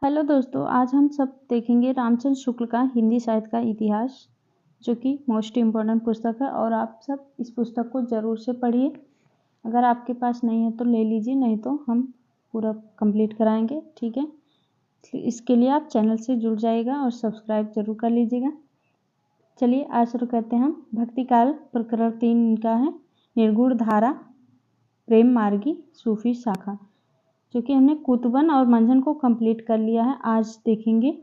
Hello दोस्तों, आज हम सब देखेंगे रामचंद्र शुक्ल का हिंदी साहित्य का इतिहास, जो कि मोस्ट इम्पॉर्टेंट पुस्तक है और आप सब इस पुस्तक को ज़रूर से पढ़िए। अगर आपके पास नहीं है तो ले लीजिए, नहीं तो हम पूरा कंप्लीट कराएंगे, ठीक है। इसके लिए आप चैनल से जुड़ जाइएगा और सब्सक्राइब जरूर कर लीजिएगा। चलिए आज शुरू करते हैं हम। भक्ति काल प्रकरण 3 इनका है, निर्गुण धारा, प्रेम मार्गी, सूफी शाखा, जो कि हमने कुतुबन और मंझन को कंप्लीट कर लिया है। आज देखेंगे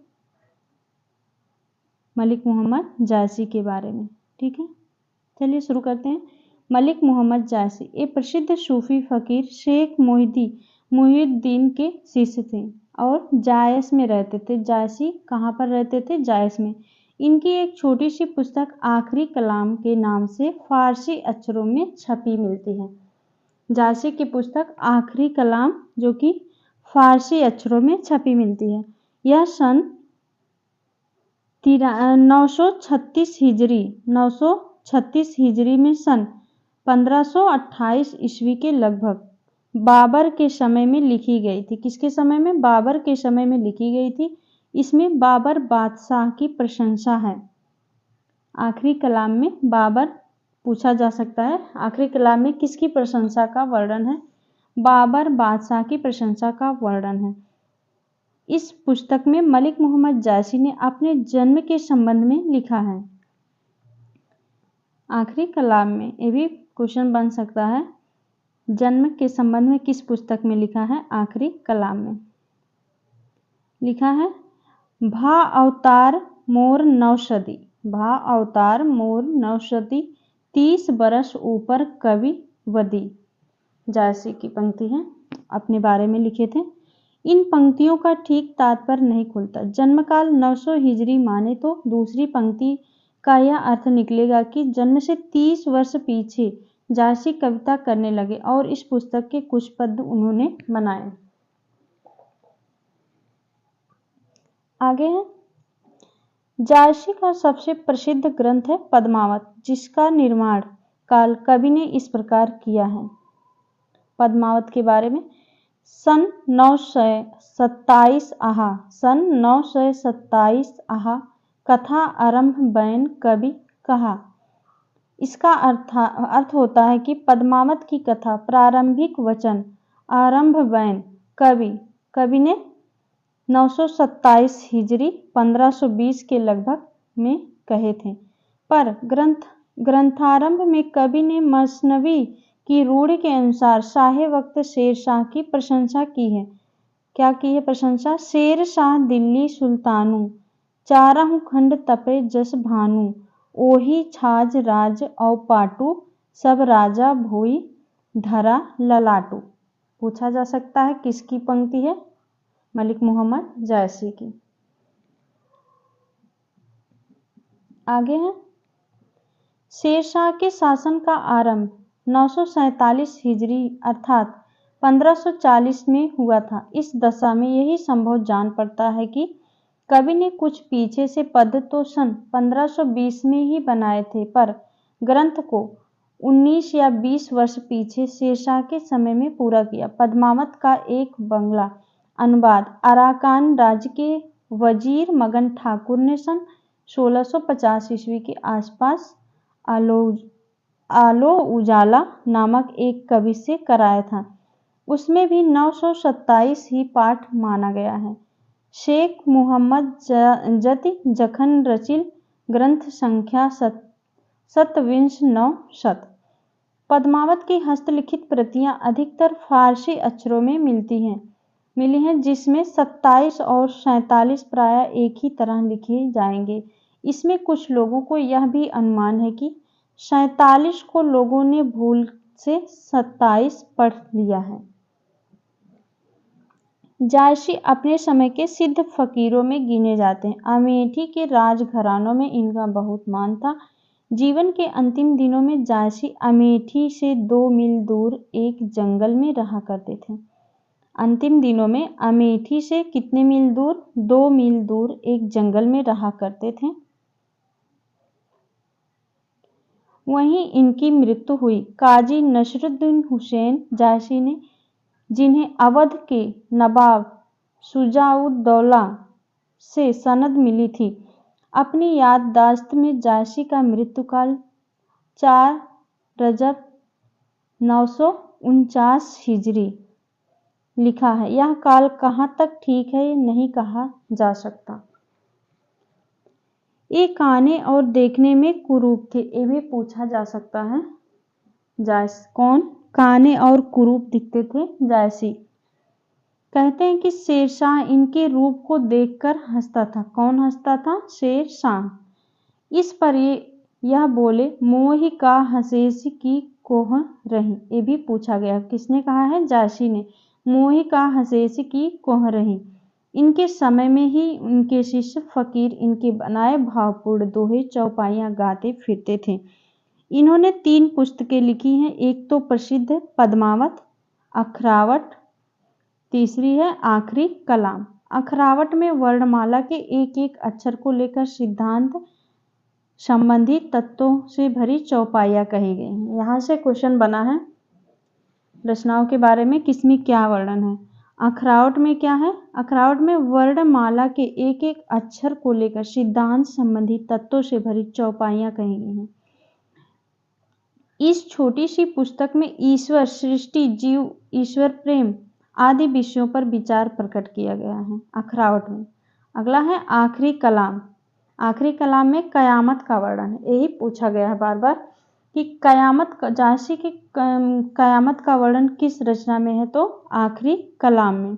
मलिक मोहम्मद जायसी के बारे में, ठीक है। चलिए शुरू करते हैं। मलिक मोहम्मद जायसी एक प्रसिद्ध सूफी फकीर शेख मुहिउद्दीन के शिष्य थे और जायस में रहते थे। जायसी कहाँ पर रहते थे? जायस में। इनकी एक छोटी सी पुस्तक आखिरी कलाम के नाम से फारसी अक्षरों में छपी मिलती है। जायसी की पुस्तक आखिरी कलाम, जो कि फारसी अक्षरों में छपी मिलती है। यह सन 936 हिजरी में सन 1528 ईस्वी के लगभग बाबर के समय में लिखी गई थी। किसके समय में? बाबर के समय में लिखी गई थी। इसमें बाबर बादशाह की प्रशंसा है। आखिरी कलाम में बाबर पूछा जा सकता है, आखिरी कलाम में किसकी प्रशंसा का वर्णन है? बाबर बादशाह की प्रशंसा का वर्णन है। इस पुस्तक में मलिक मोहम्मद जायसी ने अपने जन्म के संबंध में लिखा है। आखिरी कलाम में ये भी क्वेश्चन बन सकता है, जन्म के संबंध में किस पुस्तक में लिखा है? आखिरी कलाम में लिखा है, भा अवतार मोर नौसदी, भा अवतार मोर नौसदी, 30 बरस ऊपर कवि वदी। जायसी की पंक्ति है, अपने बारे में लिखे थे। इन पंक्तियों का ठीक तात्पर्य नहीं खुलता। जन्मकाल 900 हिजरी माने तो दूसरी पंक्ति का यह अर्थ निकलेगा कि जन्म से 30 वर्ष पीछे जायसी कविता करने लगे और इस पुस्तक के कुछ पद उन्होंने बनाए। आगे है, जायसी का सबसे प्रसिद्ध ग्रंथ है पद्मावत, जिसका निर्माण काल कवि ने इस प्रकार किया है। पद्मावत के बारे में, सन 927 आहा, सन 927 आहा, कथा आरंभ बैन कवि कहा। इसका अर्थ होता है कि पद्मावत की कथा प्रारंभिक वचन आरंभ बैन कवि ने 927 हिजरी 1520 के लगभग में कहे थे, पर ग्रंथारंभ में कवि ने मसनवी की रूढ़ि के अनुसार शाहे वक्त शेरशाह की प्रशंसा की है। क्या की है प्रशंसा? शेरशाह दिल्ली सुल्तानू, चारहु खंड तपे जस भानु, ओही छाज राज औ पाटू, सब राजा भोई धरा ललाटू। पूछा जा सकता है किसकी पंक्ति है? मलिक मोहम्मद जायसी की। आगे है, शेरशाह के शासन का आरंभ 947 हिजरी अर्थात 1540 में हुआ था। इस दशा में यही संभव जान पड़ता है कि कवि ने कुछ पीछे से पद तो सन 1520 में ही बनाए थे, पर ग्रंथ को 19 या 20 वर्ष पीछे शेरशाह के समय में पूरा किया। पद्मावत का एक बंगला अनुवाद अराकान राज्य के वजीर मगन ठाकुर ने सन 1650 ईस्वी के आसपास आलो उजाला नामक एक कवि से कराया था। उसमें भी 927 ही पाठ माना गया है। शेख मुहम्मद जति जखन रचिल ग्रंथ संख्या 27 पद्मावत की हस्तलिखित प्रतियां अधिकतर फारसी अक्षरों में मिली हैं, जिसमें 27 और 47 प्रायः एक ही तरह लिखे जाएंगे। इसमें कुछ लोगों को यह भी अनुमान है कि 47 को लोगों ने भूल से 27 पढ़ लिया है। जायसी अपने समय के सिद्ध फकीरों में गिने जाते हैं। अमेठी के राजघरानों में इनका बहुत मान था। जीवन के अंतिम दिनों में जायसी अमेठी से 2 मील दूर एक जंगल में रहा करते थे। अंतिम दिनों में अमेठी से कितने मील दूर? 2 मील दूर एक जंगल में रहा करते थे। वहीं इनकी मृत्यु हुई। काजी नसरुद्दीन हुसैन जायसी ने, जिन्हें अवध के नवाब शुजाउद्दौला से सनद मिली थी। अपनी याददाश्त में जायसी का मृत्युकाल 4 रजब 949 हिजरी लिखा है। यह काल कहाँ तक ठीक है ये नहीं कहा जा सकता। ये खाने और देखने में कुरूप थे, ये भी पूछा जा सकता है। कौन काने और कुरूप दिखते थे? जायसी। कहते हैं कि शेरशाह इनके रूप को देखकर हंसता था। कौन हंसता था? शेरशाह। इस पर यह बोले, मोहि का हंसेसी की कोह रही। ये भी पूछा गया। किसने कहा है? जायसी ने। मोहि का हंसेसी की कोह रही। इनके समय में ही उनके शिष्य फकीर इनके बनाए भावपूर्ण दोहे चौपाइयां गाते फिरते थे। इन्होंने 3 पुस्तकें लिखी हैं। एक तो प्रसिद्ध पद्मावत, अखरावट, तीसरी है आखिरी कलाम। अखरावट में वर्णमाला के एक एक अक्षर को लेकर सिद्धांत संबंधी तत्वों से भरी चौपाइयां कही गई हैं। यहाँ से क्वेश्चन बना है रचनाओं के बारे में, किसमें क्या वर्णन है। अखरावट में क्या है? अखरावट में वर्णमाला के एक एक अक्षर को लेकर सिद्धांत संबंधी तत्वों से भरी चौपाइयां कही गई हैं। इस छोटी सी पुस्तक में ईश्वर, सृष्टि, जीव, ईश्वर प्रेम आदि विषयों पर विचार प्रकट किया गया है अखरावट में। अगला है आखिरी कलाम। आखिरी कलाम में कयामत का वर्णन है। यही पूछा गया है बार बार कि जायसी की कयामत का वर्णन किस रचना में है? तो आखिरी कलाम में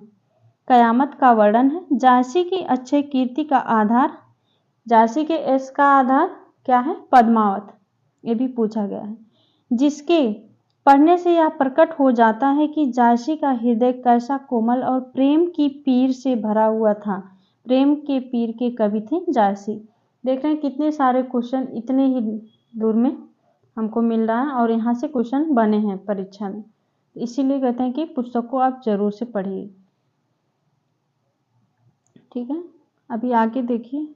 कयामत का वर्णन है। जायसी की अक्षय कीर्ति का आधार, जायसी के यश का आधार क्या है? पद्मावत। ये भी पूछा गया है, जिसके पढ़ने से यह प्रकट हो जाता है कि जायसी का हृदय कैसा कोमल और प्रेम की पीर से भरा हुआ था। प्रेम के पीर के कवि थे जायसी। देख रहे हैं कितने सारे क्वेश्चन इतने ही दूर में हमको मिल रहा है और यहाँ से क्वेश्चन बने हैं परीक्षा में। इसीलिए कहते हैं कि पुस्तक को आप जरूर से पढ़िए। ठीक है, अभी आगे देखिए।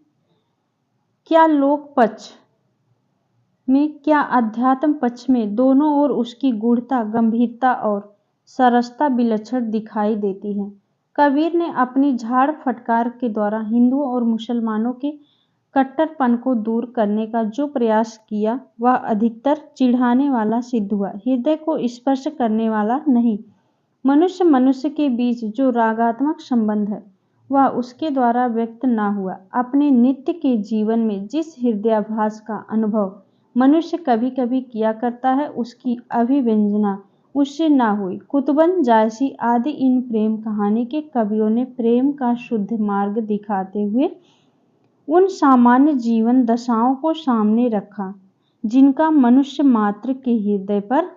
क्या लोक पक्ष में, क्या अध्यात्म पक्ष में दोनों ओर उसकी गूढ़ता, गंभीरता और सरसता विलक्षण दिखाई देती है। कबीर ने अपनी झाड़ फटकार के द्वारा हिंदुओं और मुसलमानों के कट्टरपन को दूर करने का जो प्रयास किया वह अधिकतर चिढ़ाने वाला सिद्ध हुआ, हृदय को स्पर्श करने वाला नहीं। मनुष्य मनुष्य के बीच जो रागात्मक संबंध है वह उसके द्वारा व्यक्त न हुआ। अपने नित्य के जीवन में जिस हृदयाभास का अनुभव मनुष्य कभी कभी किया करता है उसकी अभिव्यंजना उससे न हुई। कुतुबन, जायसी आदि इन प्रेम कहानी के कवियों ने प्रेम का शुद्ध मार्ग दिखाते हुए उन सामान्य जीवन दशाओं को सामने रखा जिनका मनुष्य मात्र के हृदय पर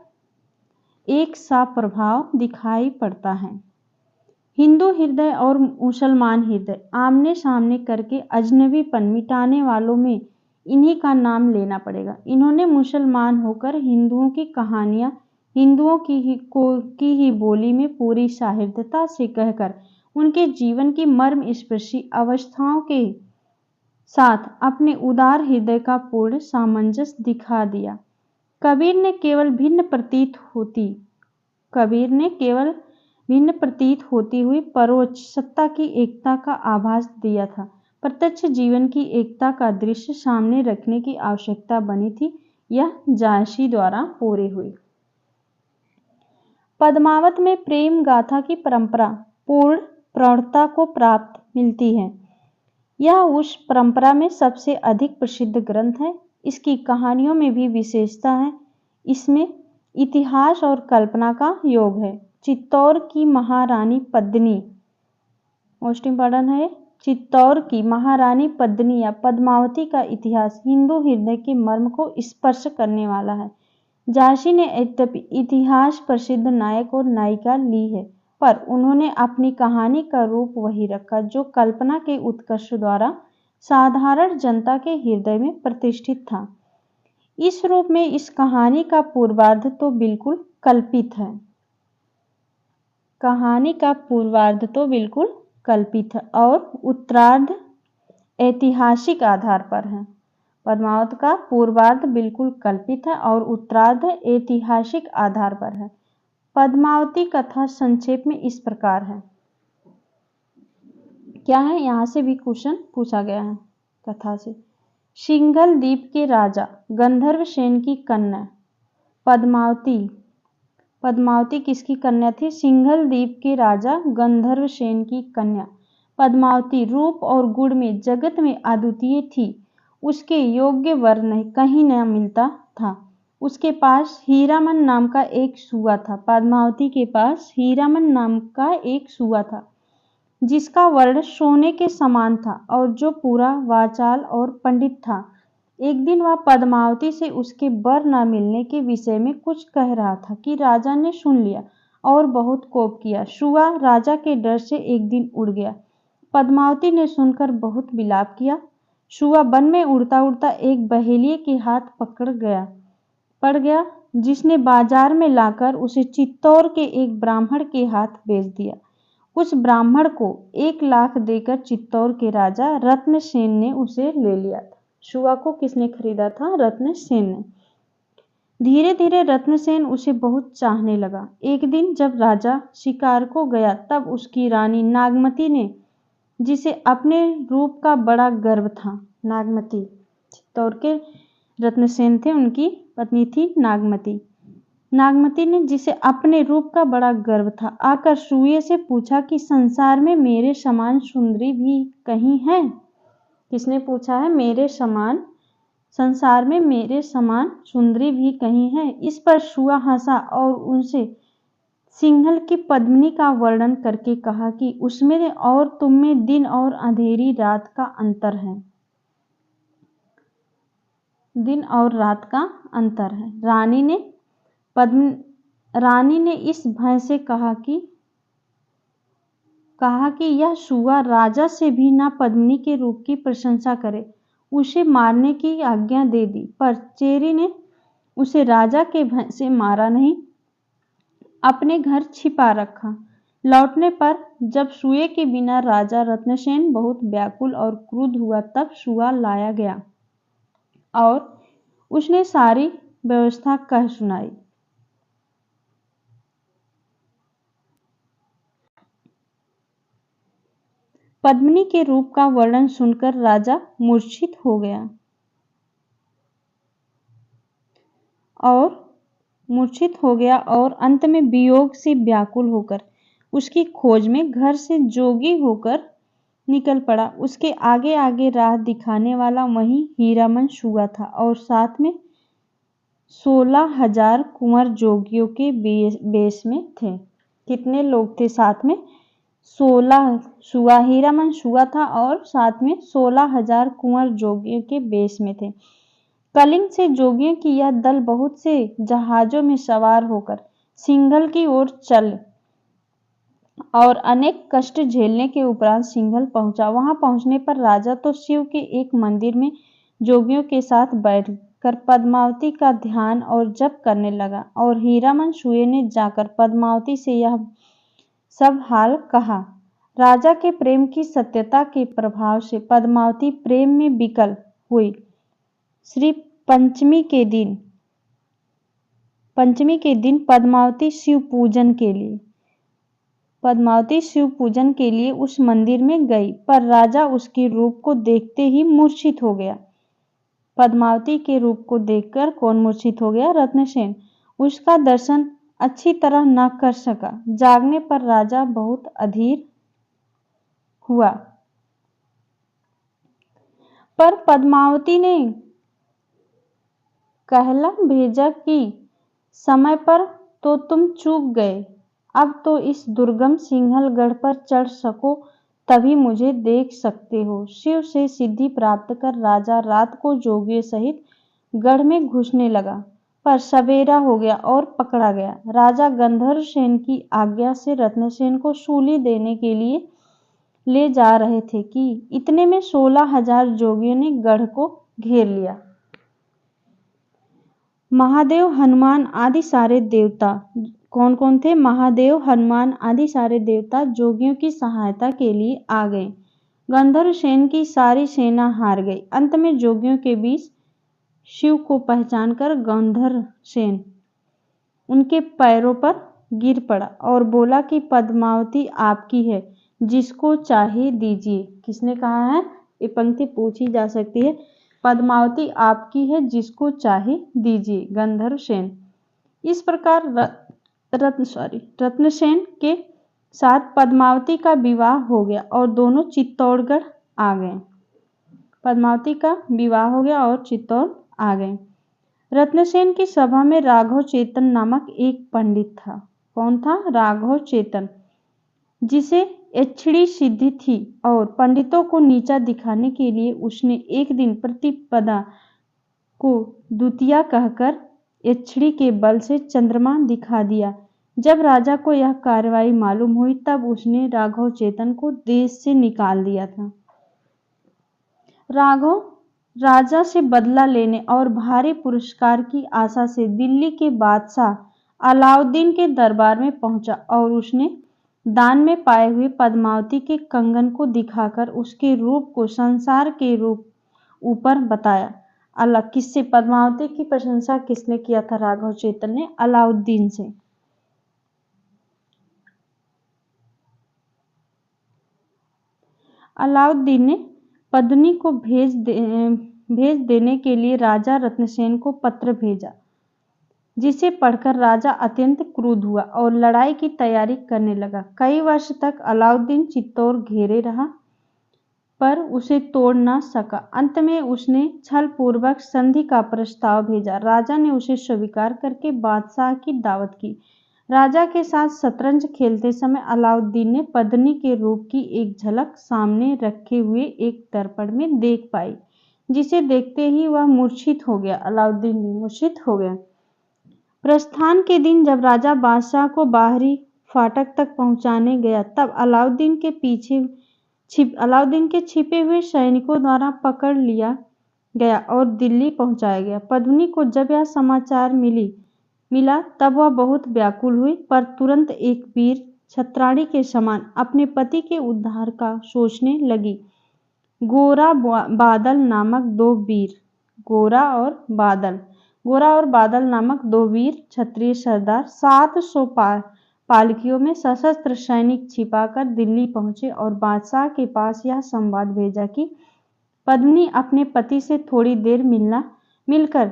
एक सा प्रभाव दिखाई पड़ता है। हिंदू हृदय और मुसलमान हृदय आमने सामने करके अजनबीपन मिटाने वालों में इन्हीं का नाम लेना पड़ेगा। इन्होंने मुसलमान होकर हिंदुओं की कहानियां हिंदुओं की ही बोली में पूरी साहित्यता से कहकर उनके जीवन की मर्मस्पर्शी अवस्थाओं के साथ अपने उदार हृदय का पूर्ण सामंजस्य दिखा दिया। कबीर ने केवल भिन्न प्रतीत होती हुई परोक्ष सत्ता की एकता का आभास दिया था। प्रत्यक्ष जीवन की एकता का दृश्य सामने रखने की आवश्यकता बनी थी। यह जायसी द्वारा पूरी हुई। पद्मावत में प्रेम गाथा की परंपरा पूर्ण प्रौढ़ता को प्राप्त मिलती है। यह उस परंपरा में सबसे अधिक प्रसिद्ध ग्रंथ है। इसकी कहानियों में भी विशेषता है। इसमें इतिहास और कल्पना का योग है। चित्तौड़ की महारानी पद्मिनी, मोस्ट इम्पॉर्टेंट है। चित्तौड़ की महारानी पद्मिनी या पद्मावती का इतिहास हिंदू हृदय के मर्म को स्पर्श करने वाला है। जायसी ने यद्यपि इतिहास प्रसिद्ध नायक और नायिका ली है, पर उन्होंने अपनी कहानी का रूप वही रखा जो कल्पना के उत्कर्ष द्वारा साधारण जनता के हृदय में प्रतिष्ठित था। इस रूप में इस कहानी का पूर्वार्ध तो बिल्कुल कल्पित है। कहानी का पूर्वार्ध तो बिल्कुल कल्पित है और उत्तरार्ध ऐतिहासिक आधार पर है। पद्मावत का पूर्वार्ध बिल्कुल कल्पित है और उत्तरार्ध ऐतिहासिक आधार पर है। पद्मावती कथा संक्षेप में इस प्रकार है। क्या है, यहाँ से भी क्वेश्चन पूछा गया है कथा से। सिंघल द्वीप के राजा गंधर्वसेन की कन्या पद्मावती, पद्मावती किसकी कन्या थी? सिंघल द्वीप के राजा गंधर्वसेन की कन्या पद्मावती रूप और गुण में जगत में अद्वितीय थी। उसके योग्य वर कहीं न मिलता था। उसके पास हीरामन नाम का एक सूआ था। पद्मावती के पास हीरामन नाम का एक सूआ था, जिसका वर्ण सोने के समान था और जो पूरा वाचाल और पंडित था। एक दिन वह पद्मावती से उसके वर न मिलने के विषय में कुछ कह रहा था कि राजा ने सुन लिया और बहुत कोप किया। सूआ राजा के डर से एक दिन उड़ गया। पद्मावती ने सुनकर बहुत विलाप किया। सूआ वन में उड़ता उड़ता एक बहेलिये के हाथ पड़ गया, जिसने बाजार में लाकर उसे चित्तौड़ के एक ब्राह्मण के हाथ बेच दिया। उस ब्राह्मण को 1 लाख देकर चित्तौड़ के राजा रत्नसेन ने उसे ले लिया था। सूआ को किसने खरीदा था? रत्नसेन ने। धीरे धीरे रत्नसेन उसे बहुत चाहने लगा। एक दिन जब राजा शिकार को गया, तब उसकी रानी नागमती ने, जिसे अपने रूप का बड़ा गर्व था, नागमती चित्तौड़ के रत्नसेन थे, उनकी पत्नी थी नागमती। नागमती ने, जिसे अपने रूप का बड़ा गर्व था, आकर सूए से पूछा कि संसार में मेरे समान सुंदरी भी कहीं है? किसने पूछा है? संसार में मेरे समान सुंदरी भी कहीं है? इस पर सूआ हंसा और उनसे सिंघल की पद्मिनी का वर्णन करके कहा कि उसमें और तुम में दिन और अंधेरी रात का अंतर है। दिन और रात का अंतर है। रानी ने इस भय से कहा कि यह सूआ राजा से भी न पद्मिनी के रूप की प्रशंसा करे, उसे मारने की आज्ञा दे दी। पर चेरी ने उसे राजा के भय से मारा नहीं, अपने घर छिपा रखा। लौटने पर जब सूए के बिना राजा रत्नसेन बहुत व्याकुल और क्रुद्ध हुआ, तब सूआ लाया गया और उसने सारी व्यवस्था कह सुनाई। पद्मिनी के रूप का वर्णन सुनकर राजा मूर्छित हो गया और अंत में वियोग से व्याकुल होकर उसकी खोज में घर से जोगी होकर निकल पड़ा। उसके आगे आगे राह दिखाने वाला वही हीरामन सूआ था और साथ में 16,000 कुंवर जोगियों के बेश में थे। कितने लोग थे साथ में? 16 हीरामन सूआ था और साथ में 16,000 कुंवर जोगियों के बेश में थे। कलिंग से जोगियों की यह दल बहुत से जहाजों में सवार होकर सिंघल की ओर चल और अनेक कष्ट झेलने के उपरांत सिंघल पहुंचा। वहां पहुंचने पर राजा तो शिव के एक मंदिर में जोगियों के साथ बैठकर पद्मावती का ध्यान और जप करने लगा और हीरामन सूए ने जाकर पद्मावती से यह सब हाल कहा। राजा के प्रेम की सत्यता के प्रभाव से पद्मावती प्रेम में विकल हुई। श्री पंचमी के दिन पद्मावती शिव पूजन के लिए उस मंदिर में गई, पर राजा उसके रूप को देखते ही मूर्छित हो गया। पद्मावती के रूप को देखकर कौन मूर्छित हो गया? रत्नसेन। उसका दर्शन अच्छी तरह न कर सका। जागने पर राजा बहुत अधीर हुआ, पर पद्मावती ने कहला भेजा कि समय पर तो तुम चूक गए, अब तो इस दुर्गम सिंघलगढ़ पर चढ़ सको तभी मुझे देख सकते हो। शिव से सिद्धि प्राप्त कर राजा रात को जोगियों सहित गढ़ में घुसने लगा, पर सवेरा हो गया और पकड़ा गया। राजा गंधर्वसेन की आज्ञा से रत्नसेन को सूली देने के लिए ले जा रहे थे कि इतने में 16,000 जोगियों ने गढ़ को घेर लिया। महादेव, हनुमान आदि सारे देवता, कौन कौन थे? महादेव, हनुमान आदि सारे देवता जोगियों की सहायता के लिए आ गए। गंधर्वसेन की सारी सेना हार गई। अंत में जोगियों के बीच शिव को पहचानकर गंधर्वसेन उनके पैरों पर गिर पड़ा और बोला कि पद्मावती आपकी है, जिसको चाहे दीजिए। किसने कहा है? ये पंक्ति पूछी जा सकती है। पद्मावती आपकी है, जिसको चाहे दीजिए, गंधर्वसेन। इस प्रकार रत्नसेन के साथ पद्मावती का विवाह हो गया और दोनों चित्तौड़गढ़ आ गए। पद्मावती का विवाह हो गया और चित्तौड़ आ गए। रत्नसेन की सभा में राघव चेतन नामक एक पंडित था। कौन था? राघव चेतन, जिसे एच्छड़ी सिद्धि थी और पंडितों को नीचा दिखाने के लिए उसने एक दिन प्रतिपदा को द्वितीया कहकर एच्छड़ी के बल से चंद्रमा दिखा दिया। जब राजा को यह कार्रवाई मालूम हुई तब उसने राघव चेतन को देश से निकाल दिया था। राघव राजा से बदला लेने और भारी पुरस्कार की आशा से दिल्ली के बादशाह अलाउद्दीन के दरबार में पहुंचा और उसने दान में पाए हुए पद्मावती के कंगन को दिखाकर उसके रूप को संसार के रूप ऊपर बताया। किससे? पद्मावती की प्रशंसा किसने किया था? राघव चेतन ने, अलाउद्दीन से। अलाउद्दीन ने पद्मिनी को भेज देने के लिए राजा रत्नसेन को पत्र भेजा, जिसे पढ़कर राजा अत्यंत क्रुद्ध हुआ और लड़ाई की तैयारी करने लगा। कई वर्ष तक अलाउद्दीन चित्तौड़ घेरे रहा पर उसे तोड़ न सका। अंत में उसने छलपूर्वक संधि का प्रस्ताव भेजा। राजा ने उसे स्वीकार करके बादशाह की दावत की। राजा के साथ शतरंज खेलते समय अलाउद्दीन ने पद्मिनी के रूप की एक झलक सामने रखे हुए एक दर्पण में देख पाई, जिसे देखते ही वह मूर्छित हो गया। अलाउद्दीन भी मूर्छित हो गया। प्रस्थान के दिन जब राजा बादशाह को बाहरी फाटक तक पहुंचाने गया तब अलाउद्दीन के छिपे हुए सैनिकों द्वारा पकड़ लिया गया और दिल्ली पहुंचाया गया। पद्मिनी को जब यह समाचार मिला तब वह बहुत व्याकुल हुई, पर तुरंत एक वीर छत्राणी के समान अपने पति के उद्धार का सोचने लगी। गोरा और बादल नामक दो वीर क्षत्रिय सरदार 700 पालकियों में सशस्त्र सैनिक छिपाकर दिल्ली पहुंचे और बादशाह के पास यह संवाद भेजा कि पद्मिनी अपने पति से थोड़ी देर मिलकर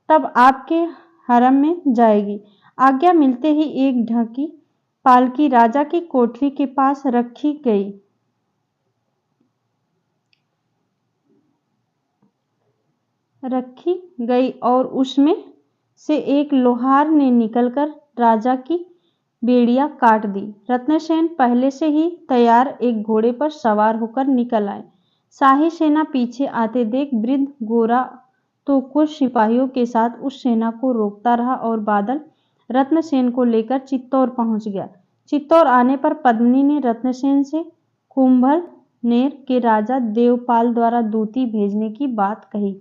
तब आपके हरम में जाएगी। आज्ञा मिलते ही एक ढकी पालकी राजा की कोठरी के पास रखी गई और उसमें से एक लोहार ने निकलकर राजा की बेड़ियां काट दी। रत्नसेन पहले से ही तैयार एक घोड़े पर सवार होकर निकल आए। शाही सेना पीछे आते देख वृद्ध गोरा तो कुछ सिपाहियों के साथ उस सेना को रोकता रहा और बादल रत्नसेन को लेकर चित्तौड़ पहुंच गया। चित्तौड़ आने पर पद्मिनी ने रत्नसेन से कुंभलनेर के राजा देवपाल द्वारा दूती भेजने की बात कही,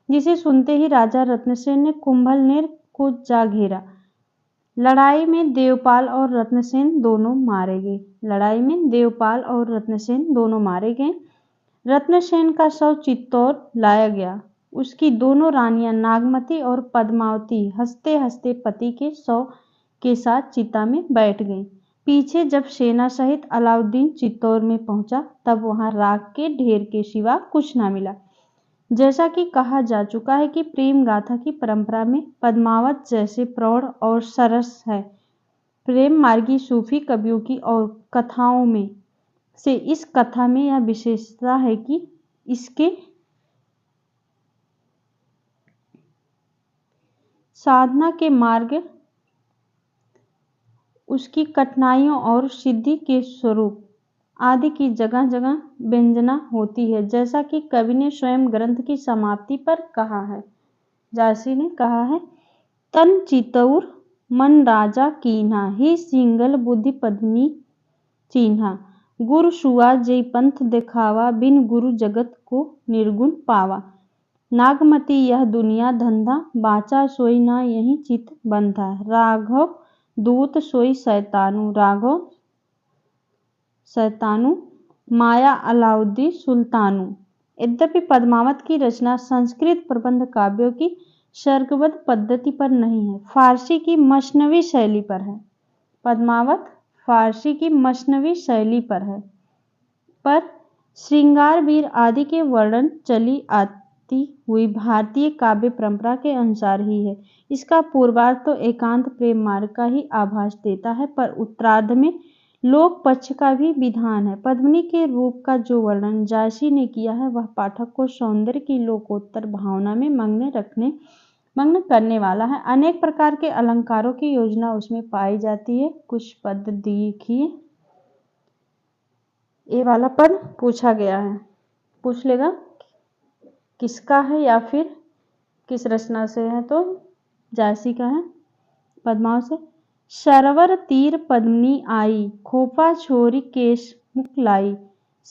जिसे सुनते ही राजा रत्नसेन ने कुंभलनेर को जा घेरा। लड़ाई में देवपाल और रत्नसेन दोनों मारे गए। रत्नसेन का शव चित्तौड़ लाया गया। उसकी दोनों रानियां नागमती और पद्मावती हंसते हंसते पति के शव के साथ चिता में बैठ गईं। पीछे जब सेना सहित अलाउद्दीन चित्तौड़ में पहुंचा तब वहां राख के ढेर के सिवा कुछ न मिला। जैसा कि कहा जा चुका है कि प्रेम गाथा की परंपरा में पद्मावत जैसे प्रौढ़ और सरस है। प्रेम मार्गी सूफी कवियों की और कथाओं में से इस कथा में यह विशेषता है कि इसके साधना के मार्ग, उसकी कठिनाइयों और सिद्धि के स्वरूप आदि की जगह जगह व्यंजना होती है, जैसा कि कवि ने स्वयं ग्रंथ की समाप्ति पर कहा है। जासी ने कहा है, तन चितौर मन राजा कीन्हा, ही सिंगल बुद्धि पद्मिनी चिन्हा। गुरु सुआ जय पंथ देखावा, बिन गुरु जगत को निर्गुण पावा। नागमती यह दुनिया धंधा, बाचा सोई ना यही चित बंधा। राघव दूत सोई शैतानु, माया अलाउद्दीन सुल्तानु। यद्यपि पद्मावत की रचना संस्कृत प्रबंध काव्यों की सर्गबद्ध पद्धति पर नहीं है, फारसी की मसनवी शैली पर है। पद्मावत फारसी की मसनवी शैली पर है। पर श्रृंगार वीर आदि के वर्णन चली आती हुई भारतीय काव्य परंपरा के अनुसार ही है। इसका पूर्वार्ध तो एकांत प्रेम मार्ग का ही आभास देता है, पर उत्तरार्ध में लोक पक्ष का भी विधान है। पद्मिनी के रूप का जो वर्णन जायसी ने किया है वह पाठक को सौंदर्य की लोकोत्तर भावना में मग्न करने वाला है। अनेक प्रकार के अलंकारों की योजना उसमें पाई जाती है। कुछ पद देखिए। ये वाला पद पूछा गया है, पूछ लेगा किसका है या फिर किस रचना से है, तो जायसी का है। पद्मावत से सरवर तीर पद्मिनी आई, खोपा छोरी केश मुख लाई,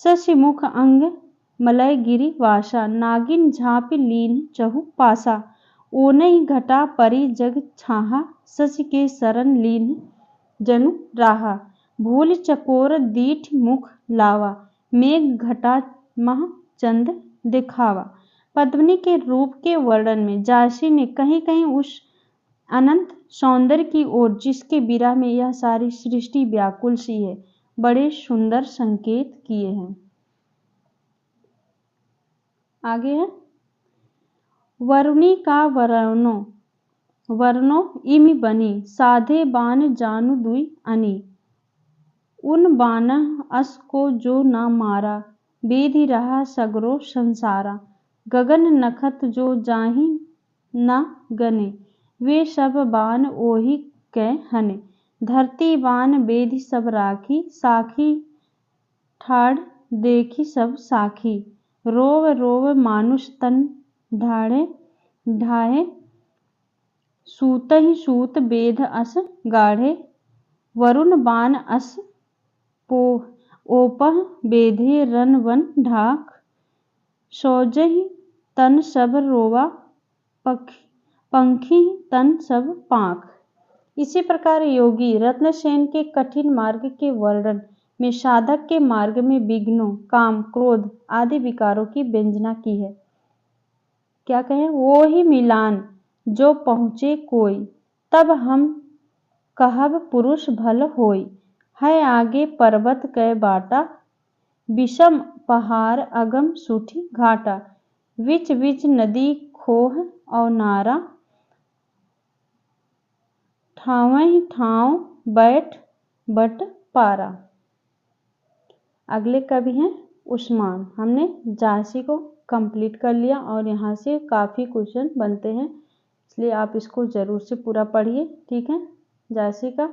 शशि मुख अंग मलय गिरी वासा, नागिन झाँपि लीन चहु पासा, ओनहि घटा परी जग छाहा, शशि के शरण लीन जनु राहा, भूल चकोर दीठ मुख लावा, मेघ घटा मह चंद दिखावा। पद्मिनी के रूप के वर्णन में जायसी ने कहीं कहीं उस अनंत सौंदर्य की ओर जिसके विरह में यह सारी सृष्टि व्याकुल सी है, बड़े सुंदर संकेत किए हैं। आगे है वरुणी का वर्णो इमि बनी, साधे बान जानु दुई अनी, उन बान अस को जो ना मारा, बेधि रहा सगरो संसारा, गगन नखत जो जाहि न गने, वे सब बान ओहि कै हने, धरती बान बेधि सब राखी, साखी ठाड़ देखी सब साखी, रोव रोव मानुष तन ढाहे, सूतहि सूत बेध अस गाढ़े, वरुण बान अस ओपह बेधे रन वन ढाक, सोजहि तन सब रोवा, पंखी तन सब पाँख। इसी प्रकार योगी रत्नसेन के कठिन मार्ग के वर्णन में साधक के मार्ग में विघ्नों, काम, क्रोध आदि विकारों की व्यंजना की है। क्या कहें, वो ही मिलान जो पहुँचे कोई, तब हम कहब पुरुष भल होई, है आगे पर्वत कै बाटा, विषम पहाड़ अगम सूठी घाटा, विच विच नदी खोह और नारा, ठावहि ठाव बैठ बट पारा। अगले कवि हैं उस्मान। हमने जायसी को कंप्लीट कर लिया और यहाँ से काफ़ी क्वेश्चन बनते हैं, इसलिए आप इसको ज़रूर से पूरा पढ़िए। ठीक है, जायसी का।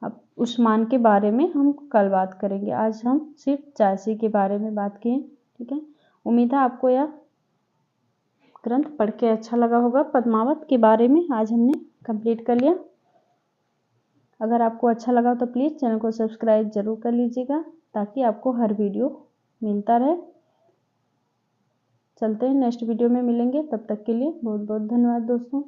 अब उस्मान के बारे में हम कल बात करेंगे, आज हम सिर्फ जायसी के बारे में बात किए। ठीक है, उम्मीद है आपको यह ग्रंथ पढ़ के अच्छा लगा होगा। पद्मावत के बारे में आज हमने कंप्लीट कर लिया। अगर आपको अच्छा लगा तो प्लीज़ चैनल को सब्सक्राइब जरूर कर लीजिएगा, ताकि आपको हर वीडियो मिलता रहे। चलते हैं, नेक्स्ट वीडियो में मिलेंगे, तब तक के लिए बहुत बहुत धन्यवाद दोस्तों।